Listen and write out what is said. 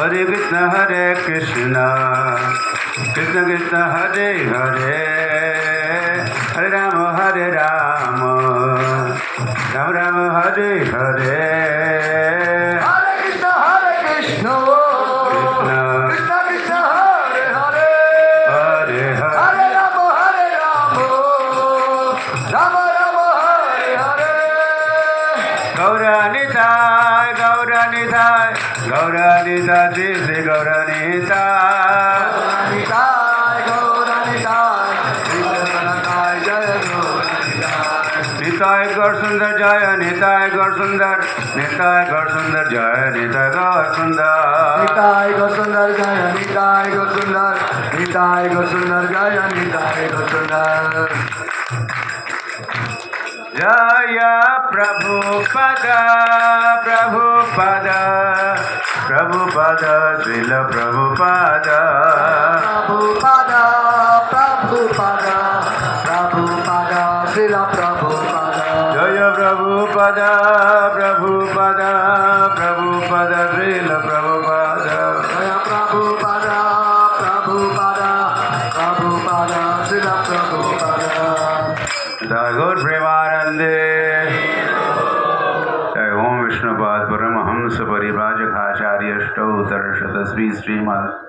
Hare Krishna Krishna Krishna Hare Hare, Hare Rama Ram Rama Hare Hare. Hare Krishna Krishna Krishna Hare Hare, Hare Hare. Hare Rama Rama Rama Hare Hare. Gauranithai, Gauranithai, Gauranithai, Sri Sri Gauranithai. Nitai Gauranitai, Nitai Jaya Gauranitai. Nitai Gaur Sundar Jaya, Nitai Gaur Sundar, Nitai Gaur Sundar Jaya, Nitai Gaur Sundar. Nitai Gaurasundar Jaya, Nitai Gaurasundar, Nitai Gaurasundar Jaya, Nitai Gaurasundar. Jaya Prabhupada, Prabhupada, Prabhupada, Srila Prabhupada. Prabhupada, Prabhupada, Prabhupada, Srila Prabhupada. Jaya Prabhupada, Prabhupada, Prabhupada, Srila Prabhupada. Jaya Prabhupada, Prabhupada, Prabhupada, Srila Prabhupada. Thakur Premanande. Jai Om Vishnupad Paramahams Parivrajak Acharya Stau Tarashatasvi Srimad